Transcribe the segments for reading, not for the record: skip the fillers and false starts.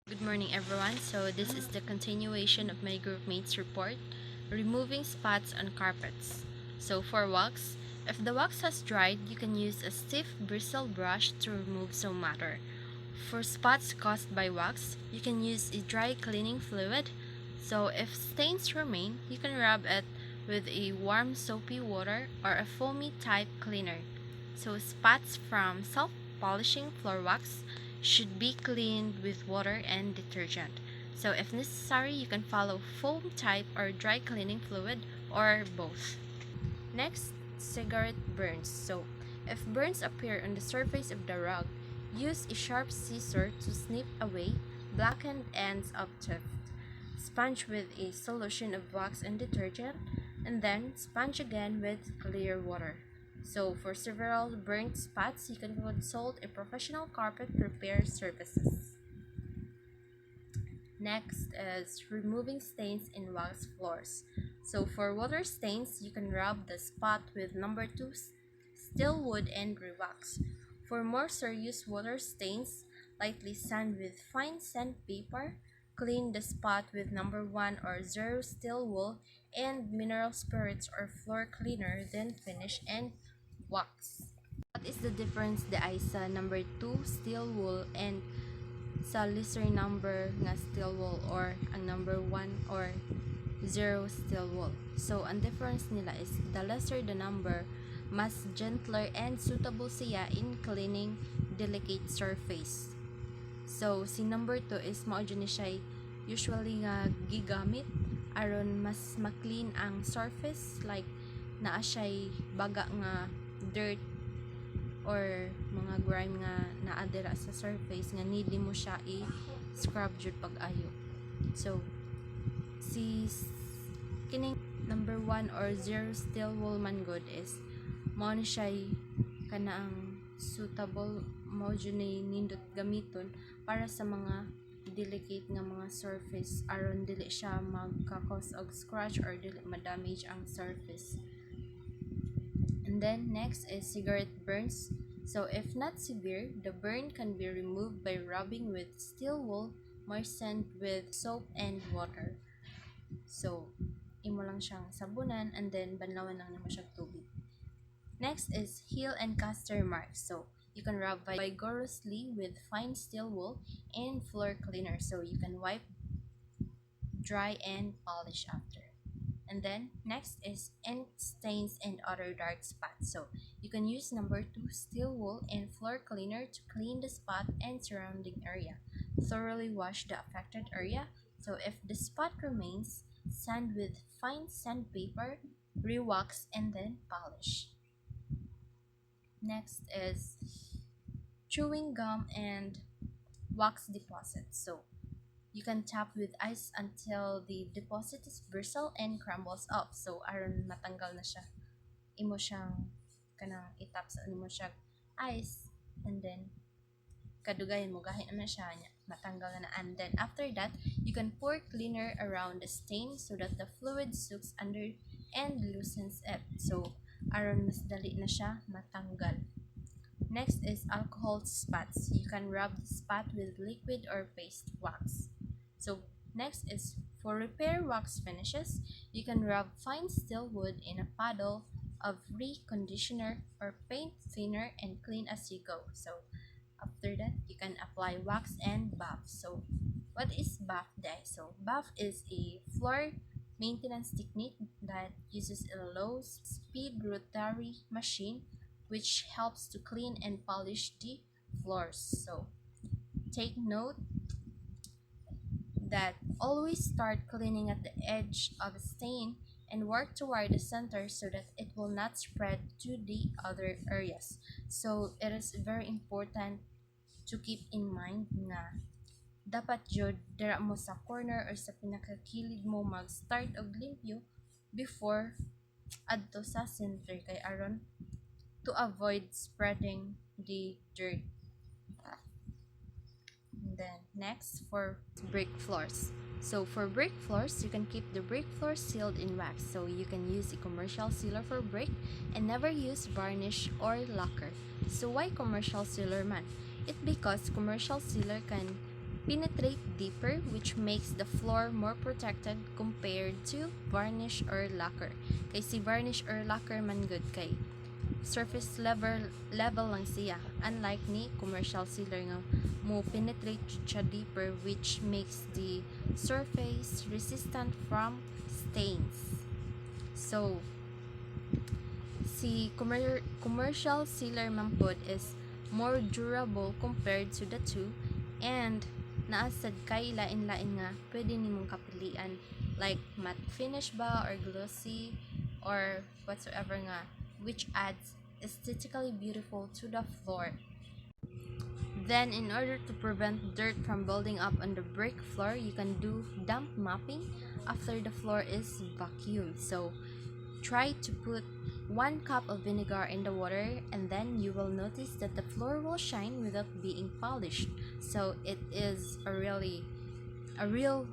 Good morning, everyone. So, this is the continuation of my group mates report, removing spots on carpets. So, for wax, if the wax has dried, you can use a stiff bristle brush to remove some matter. For spots caused by wax, you can use a dry cleaning fluid. So, if stains remain, you can rub it with a warm soapy water or a foamy type cleaner. So, spots from self polishing floor wax should be cleaned with water and detergent. So if necessary, you can follow foam type or dry cleaning fluid or both. Next, cigarette burns. So if burns appear on the surface of the rug, use a sharp scissor to snip away blackened ends of tuft. Sponge with a solution of wax and detergent, and then sponge again with clear water. So for several burnt spots, you can consult a professional carpet repair services. Next is removing stains in wax floors. So for water stains, you can rub the spot with number 2 steel wood and rewax. For more serious water stains, lightly sand with fine sandpaper. Clean the spot with number 1 or 0 steel wool and mineral spirits or floor cleaner, then finish and wax. What is the difference the sa number 2 steel wool and sa lesser number nga steel wool or ang number 1 or 0 steel wool? So, ang difference nila is the lesser the number, mas gentler and suitable siya in cleaning delicate surface. So, si number 2 is mao ni siya usually nga gigamit aron mas ma-clean ang surface, like naa siya baga nga dirt or mga grime nga naadira sa surface nga need mo siya i-scrub jud pag-ayo. So, kining number 1 or 0 steel wool man good is mao ni siya kanaang suitable, mao jud ni nindot gamiton para sa mga delicate nga mga surface aron dili siya magka-cause og scratch or dili ma-damage ang surface. And then next is cigarette burns. So if not severe, the burn can be removed by rubbing with steel wool moistened with soap and water. So imo lang siyang sabunan and then banlawan lang nimo siyang tubig. Next is heel and caster marks. So you can rub vigorously with fine steel wool and floor cleaner, so you can wipe, dry, and polish after. And then next is ink stains and other dark spots. So you can use number 2 steel wool and floor cleaner to clean the spot and surrounding area. Thoroughly wash the affected area. So if the spot remains, sand with fine sandpaper, rewax, and then polish. Next is chewing gum and wax deposit. So you can tap with ice until the deposit is bristle and crumbles up. So aron matanggal na siya, imo siyang kanang itap sa imo siya ice, and then kadugayan mo gahin na siya nya matanggal na, and then after that you can pour cleaner around the stain so that the fluid soaks under and loosens it, so aron mas dali na siya matanggal. Next is alcohol spots. You can rub the spot with liquid or paste wax. So next is for repair wax finishes. You can rub fine steel wood in a puddle of reconditioner or paint thinner and clean as you go. So after that, you can apply wax and buff. So what is buff day? So buff is a floor maintenance technique that uses a low speed rotary machine which helps to clean and polish the floors. So take note that always start cleaning at the edge of a stain and work toward the center so that it will not spread to the other areas. So it is very important to keep in mind na dapat jud dira mo sa corner or sa pinakakilid mo mag-start og limpyo before adto sa center kay aron to avoid spreading the dirt. And then next for brick floors. So for brick floors, you can keep the brick floor sealed in wax. So you can use a commercial sealer for brick and never use varnish or lacquer. So why commercial sealer man? It because commercial sealer can penetrate deeper, which makes the floor more protected compared to varnish or lacquer. Kay si varnish or lacquer man good kay surface level lang siya. Unlike ni commercial sealer nga mo penetrate siya deeper, which makes the surface resistant from stains. So, si commercial sealer man pod is more durable compared to the two, and naasad kay lain-lain nga pwede nimong kapilian, like matte finish ba or glossy or whatsoever nga, which adds aesthetically beautiful to the floor. Then, in order to prevent dirt from building up on the brick floor, you can do damp mopping after the floor is vacuumed. So, try to put 1 cup of vinegar in the water, and then you will notice that the floor will shine without being polished. So, it is a real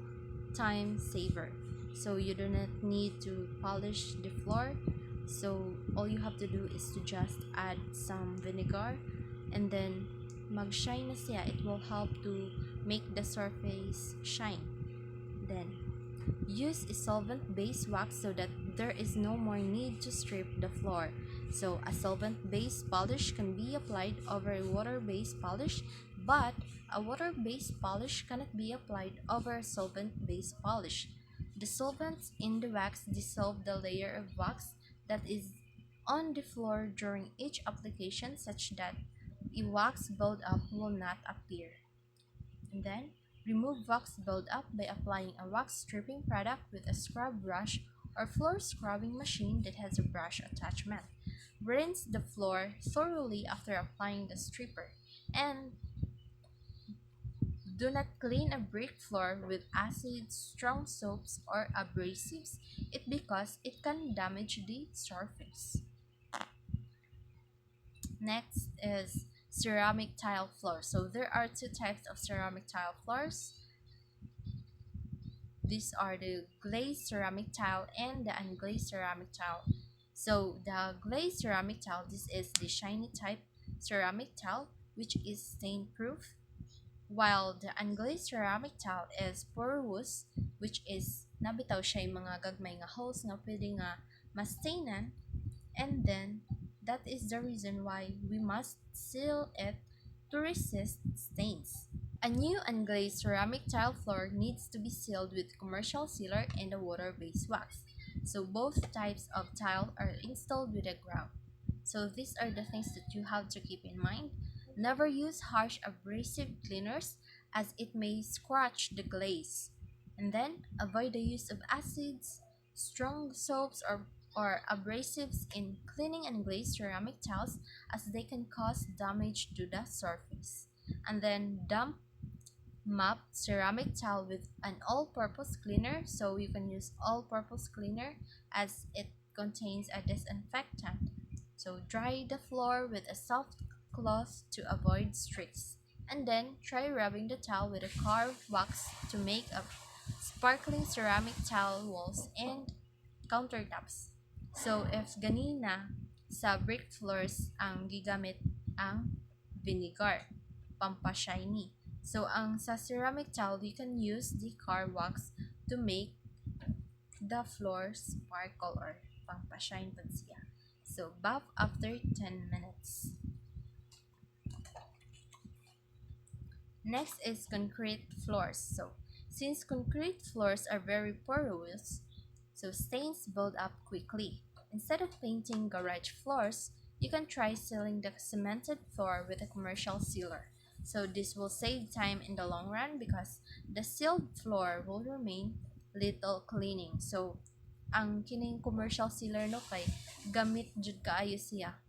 time saver. So, you do not need to polish the floor. So, all you have to do is to just add some vinegar, and then mag-shine na siya. It will help to make the surface shine. Then, use a solvent-based wax so that there is no more need to strip the floor. So, a solvent-based polish can be applied over a water-based polish, but a water-based polish cannot be applied over a solvent-based polish. The solvents in the wax dissolve the layer of wax that is on the floor during each application, such that a wax buildup will not appear. And then, remove wax buildup by applying a wax stripping product with a scrub brush or floor scrubbing machine that has a brush attachment. Rinse the floor thoroughly after applying the stripper, and do not clean a brick floor with acids, strong soaps, or abrasives, because it can damage the surface. Next is ceramic tile floor. So there are two types of ceramic tile floors. These are the glazed ceramic tile and the unglazed ceramic tile. So the glazed ceramic tile, this is the shiny type ceramic tile, which is stain proof, while the unglazed ceramic tile is porous, which is nabitaw siya yung mga gagmay nga holes nga pwede nga mastainan, and then that is the reason why we must seal it to resist stains. A new unglazed ceramic tile floor needs to be sealed with commercial sealer and a water-based wax. So both types of tile are installed with a grout. So these are the things that you have to keep in mind. Never use harsh abrasive cleaners, as it may scratch the glaze. And then avoid the use of acids, strong soaps, or abrasives in cleaning unglazed ceramic tiles, as they can cause damage to the surface. And then damp mop ceramic tile with an all-purpose cleaner. So you can use all-purpose cleaner as it contains a disinfectant. So dry the floor with a soft cloth to avoid streaks, and then try rubbing the tile with a car wax to make a sparkling ceramic tile walls and countertops. So if ganina sa brick floors ang gigamit ang vinegar pampashiny. So ang sa ceramic tile, you can use the car wax to make the floor sparkle or pampashine pud siya. So buff after 10 minutes. Next is concrete floors. So since concrete floors are very porous, so stains build up quickly. Instead of painting garage floors, you can try sealing the cemented floor with a commercial sealer. So this will save time in the long run, because the sealed floor will remain little cleaning. So ang kining commercial sealer no kay gamit jud kaayo siya.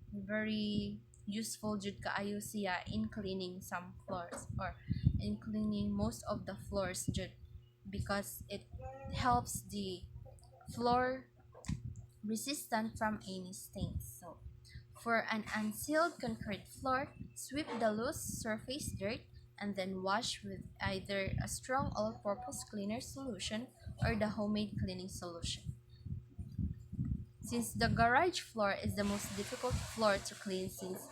Very useful jud kaayo siya in cleaning some floors, or in cleaning most of the floors jud, because it helps the floor resistant from any stains. So for an unsealed concrete floor, sweep the loose surface dirt and then wash with either a strong all-purpose cleaner solution or the homemade cleaning solution. Since the garage floor is the most difficult floor to clean, since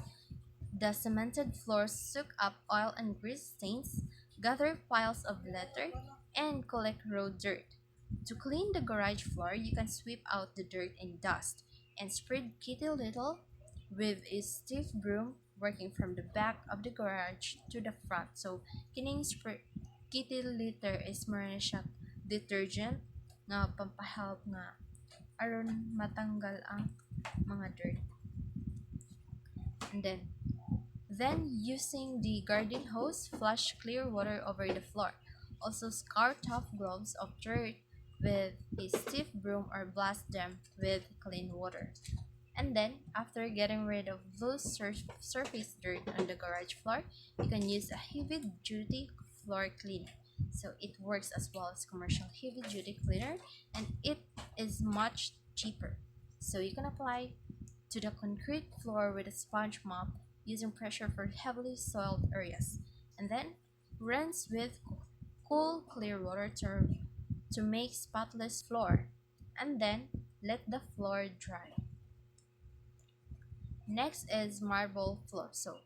the cemented floors soak up oil and grease stains, gather piles of litter, and collect road dirt. To clean the garage floor, you can sweep out the dirt and dust and spread Kitty Little with a stiff broom working from the back of the garage to the front. So, kining Kitty Litter is more na siya detergent nga pampahelp nga aron matanggal ang mga dirt. And then using the garden hose, flush clear water over the floor. Also scour tough gloves of dirt with a stiff broom or blast them with clean water. And then, after getting rid of loose surface dirt on the garage floor, you can use a heavy-duty floor cleaner. So it works as well as commercial heavy-duty cleaner, and it is much cheaper. So you can apply to the concrete floor with a sponge mop using pressure for heavily soiled areas, and then rinse with cool clear water to make spotless floor, and then let the floor dry. Next is marble floor. So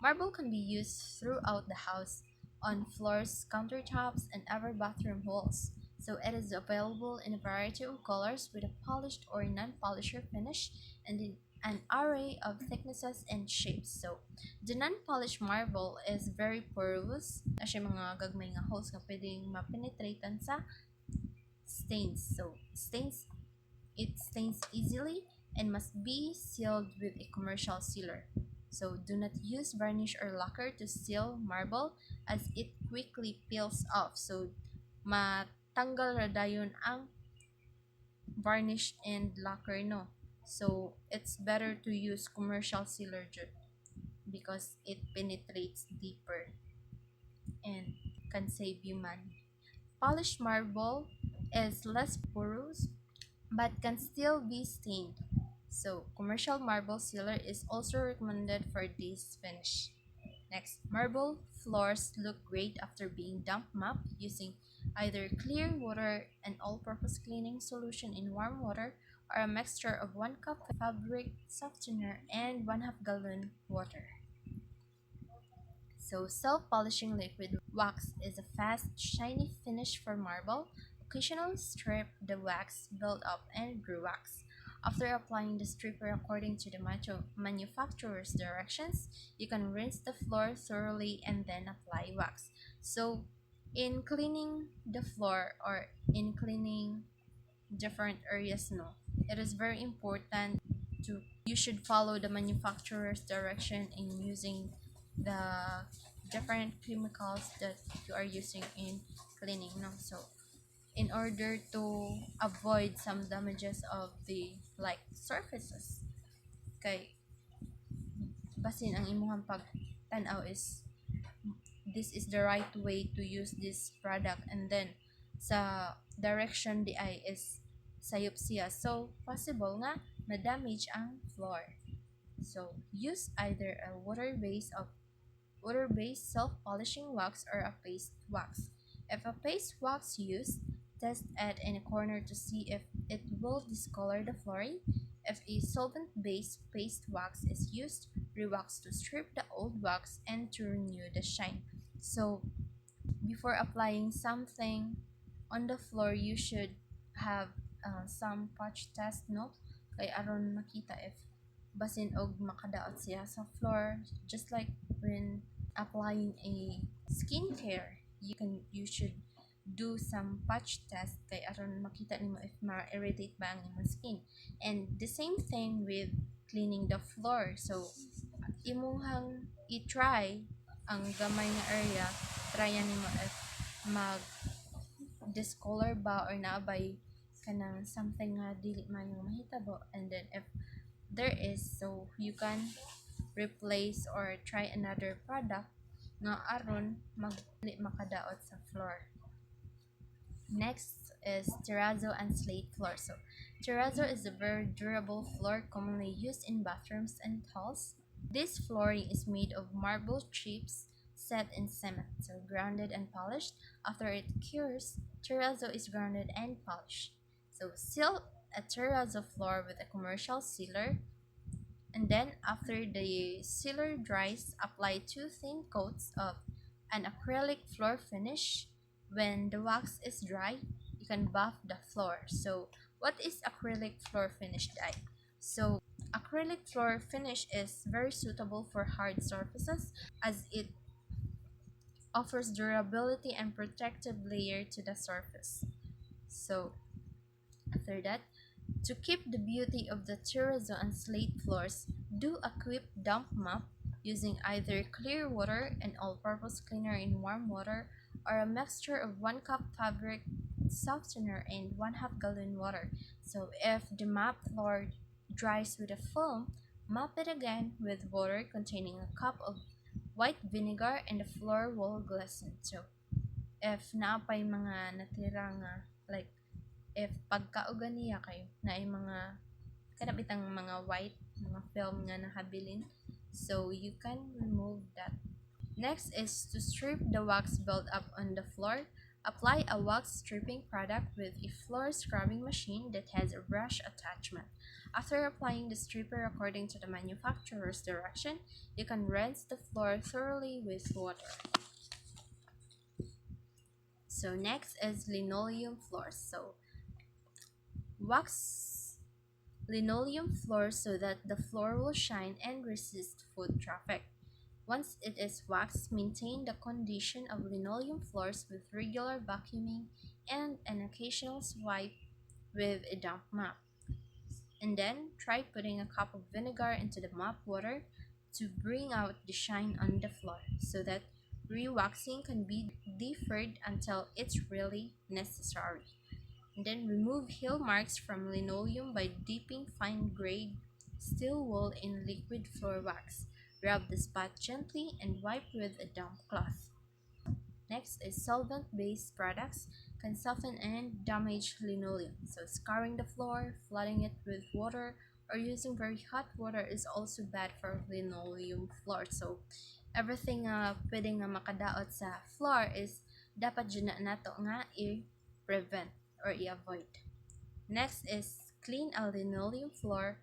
marble can be used throughout the house on floors, countertops, and every bathroom walls. So it is available in a variety of colors with a polished or non-polished finish and in an array of thicknesses and shapes. So the non-polished marble is very porous. Asya mga gagmay nga holes nga pwedeng mapenetratan sa stains. So it stains easily and must be sealed with a commercial sealer. So do not use varnish or lacquer to seal marble as it quickly peels off. So matanggal ra dayon ang varnish and lacquer no. So it's better to use commercial sealer because it penetrates deeper and can save you money. Polished marble is less porous but can still be stained. So, commercial marble sealer is also recommended for this finish. Next, marble floors look great after being damp mopped using either clear water, an all-purpose cleaning solution in warm water, or a mixture of 1 cup fabric softener and 1/2 gallon water. So, self-polishing liquid wax is a fast, shiny finish for marble. Occasionally strip the wax, build up, and brew wax. After applying the stripper according to the manufacturer's directions, you can rinse the floor thoroughly and then apply wax. So, in cleaning the floor or in cleaning different areas, no, it is very important to you should follow the manufacturer's direction in using the different chemicals that you are using in cleaning, no. So in order to avoid some damages of the like surfaces kay basin ang imong pag-tanaw is this is the right way to use this product, and then sa direction di ay is sayop siya, so possible nga na damage ang floor. So use either a water-based self-polishing wax or a paste wax. If a paste wax used, test it in a corner to see if it will discolor the flooring. If a solvent-based paste wax is used, rewax to strip the old wax and to renew the shine. So before applying something on the floor, you should have some patch test, no? Kay aron makita if basin og makadaot siya sa floor, just like when applying a skincare, you should do some patch test kay aron makita nimo if ma-irritate ba ang imong skin. And the same thing with cleaning the floor. So imuhang i-try ang gamay nga area, tryan nimo if mag discolor ba or naabay kanang something nga dili man yung mahitabo, and then if there is, so you can replace or try another product nga aron makadaot sa floor. Next is terrazzo and slate floor. So terrazzo is a very durable floor commonly used in bathrooms and halls. This flooring is made of marble chips set in cement, so grounded and polished. After it cures, terrazzo is grounded and polished. So seal a terrazzo floor with a commercial sealer, and then after the sealer dries, apply 2 thin coats of An acrylic floor finish. When the wax is dry, you can buff the floor. So, what is acrylic floor finish dye? So, acrylic floor finish is very suitable for hard surfaces as it offers durability and protective layer to the surface. So, after that, to keep the beauty of the terrazzo and slate floors, do a quick damp mop using either clear water and all-purpose cleaner in warm water or a mixture of 1 cup fabric softener and 1/2 gallon water. So if the mop floor dries with a film, mop it again with water containing a cup of white vinegar and the floor will glisten. So if naapay mga natira nga like if pagkaugan niya kayo na ay mga kanabitang mga white mga film nga nahabilin, so you can remove that. Next is to strip the wax build-up on the floor. Apply a wax stripping product with a floor scrubbing machine that has a brush attachment. After applying the stripper according to the manufacturer's direction, you can rinse the floor thoroughly with water. So next is linoleum floors. So wax linoleum floors so that the floor will shine and resist foot traffic. Once it is waxed, maintain the condition of linoleum floors with regular vacuuming and an occasional swipe with a damp mop. And then try putting a cup of vinegar into the mop water to bring out the shine on the floor so that re-waxing can be deferred until it's really necessary. And then remove heel marks from linoleum by dipping fine-grade steel wool in liquid floor wax. Rub the spot gently and wipe with a damp cloth. Next is solvent-based products can soften and damage linoleum. So scouring the floor, flooding it with water, or using very hot water is also bad for linoleum floor. So everything pwede nga makadaot sa floor is dapat dyan na nato nga i-prevent or i-avoid. Next is clean a linoleum floor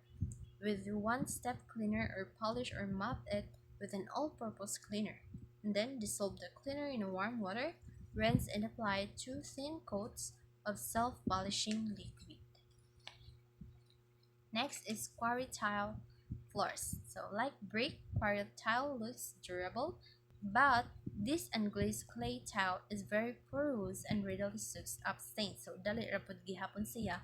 with one-step cleaner or polish or mop it with an all-purpose cleaner. And then dissolve the cleaner in warm water, rinse and apply 2 thin coats of self-polishing liquid. Next is quarry tile floors. So like brick, quarry tile looks durable, but this unglazed clay tile is very porous and readily soaks up stains. So dali ra pud gihapon siya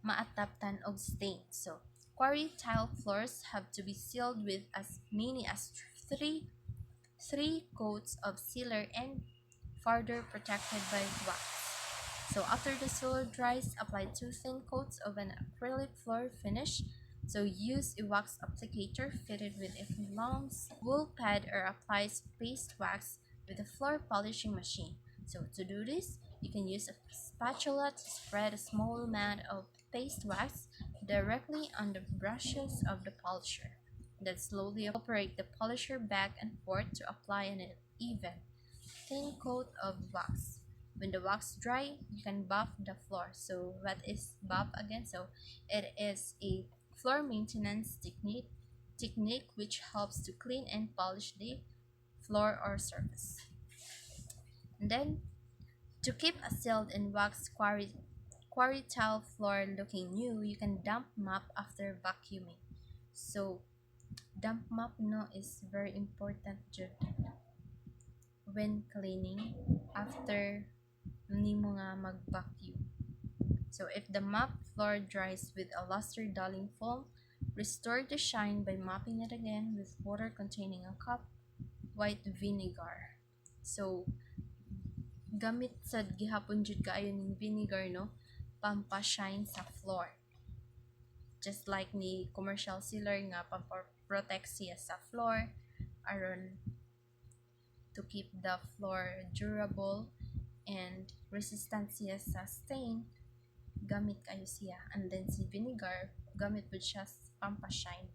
maataptan og stain. So quarry tile floors have to be sealed with as many as three coats of sealer and further protected by wax. So after the sealer dries, apply 2 thin coats of an acrylic floor finish. So use a wax applicator fitted with a long wool pad or apply paste wax with a floor polishing machine. So to do this, you can use a spatula to spread a small amount of paste wax directly on the brushes of the polisher. Then slowly operate the polisher back and forth to apply an even, thin coat of wax. When the wax dry, you can buff the floor. So what is buff again? So it is a floor maintenance technique which helps to clean and polish the floor or surface. And then to keep a sealed and waxed quarry tile floor looking new, you can damp mop after vacuuming. So damp mop no is very important jud when cleaning after nimo nga mag-vacuum. So if the mop floor dries with a luster dulling foam, restore the shine by mopping it again with water containing a cup white vinegar. So gamit sad gihapon jud kaayo ning vinegar no pampashine sa floor. Just like ni commercial sealer nga pamprotect siya sa floor aron to keep the floor durable and resistant siya sa stain, gamit kayo siya. And then si vinegar, gamit po siya pampashine.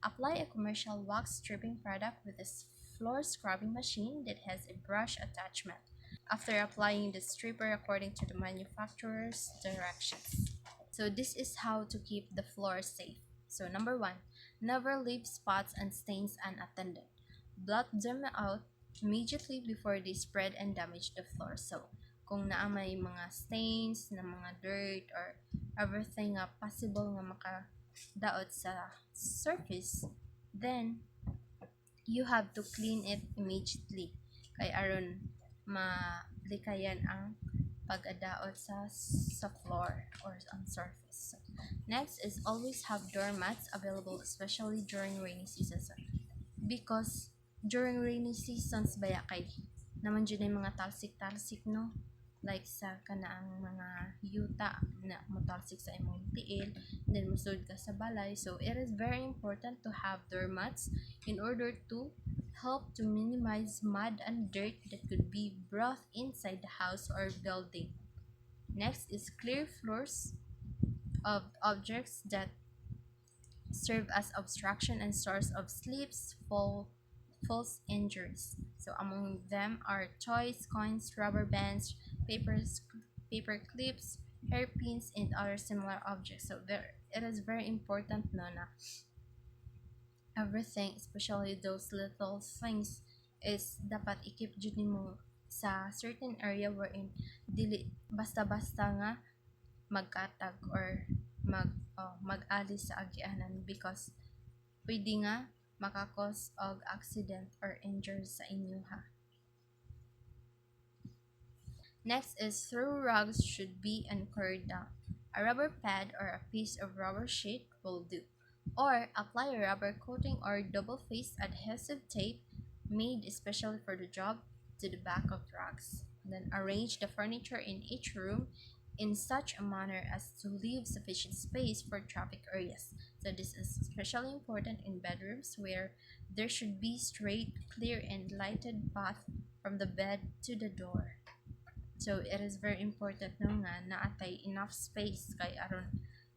Apply a commercial wax stripping product with a floor scrubbing machine that has a brush attachment. After applying the stripper according to the manufacturer's directions. So this is how to keep the floor safe. So number 1, never leave spots and stains unattended. Blot them out immediately before they spread and damage the floor. So, kung naa may mga stains na mga dirt or everything nga possible nga makadaot sa surface, then you have to clean it immediately kay aron malikayan ang pag-adaot sa floor or on surface. So, next is always have doormats available, especially during rainy seasons, because during rainy seasons baya kay naman dyan yung mga talsik-talsik, no, like sa kanaang mga yuta na motalsik sa imong tiil, then musud ka sa balay. So it is very important to have doormats in order to help to minimize mud and dirt that could be brought inside the house or building. Next is clear floors of objects that serve as obstruction and source of slips, falls, injuries. So among them are toys, coins, rubber bands, paper clips, hairpins, and other similar objects. So it is very important, no, na everything, especially those little things, is dapat i-keep jud nimo sa certain area wherein dili basta-basta nga magkatag or mag-alis sa agianan, because pwede nga makakos og accident or injury sa inyo, ha. Next is throw rugs should be anchored down. A rubber pad or a piece of rubber sheet will do. Or apply a rubber coating or double-faced adhesive tape made especially for the job to the back of rugs. Then arrange the furniture in each room in such a manner as to leave sufficient space for traffic areas. So this is especially important in bedrooms where there should be straight, clear, and lighted path from the bed to the door. So it is very important, no, nga naatay enough space kay aron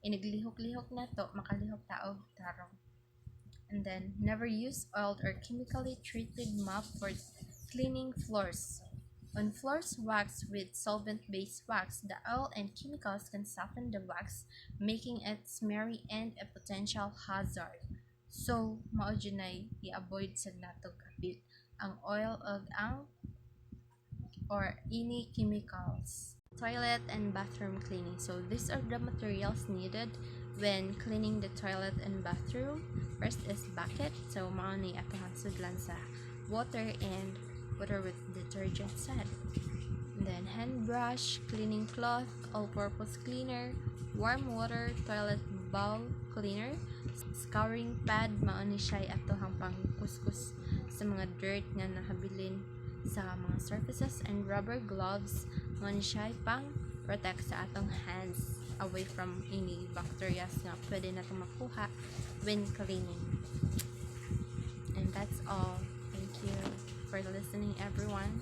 iniglihok-lihok na to makalihok taog tarong. And then never use oiled or chemically treated mop for cleaning floors. On floors waxed with solvent-based wax, the oil and chemicals can soften the wax, making it smeary and a potential hazard. So mao junay i-avoid sa natog kapit ang oil ug ang or any chemicals. Toilet and bathroom cleaning. So these are the materials needed when cleaning the toilet and bathroom. First is bucket. So mao ni atohan sudlan sa water and water with detergent sad. Then hand brush, cleaning cloth, all-purpose cleaner, warm water, toilet bowl cleaner, scouring pad, mao ni siya atohang pang kuskus sa mga dirt nga nakabilin sa mga surfaces, and rubber gloves, mao ni siya pang protect sa atong hands away from any bacteria nga pwede natong makuha when cleaning. And that's all. Thank you for listening, everyone.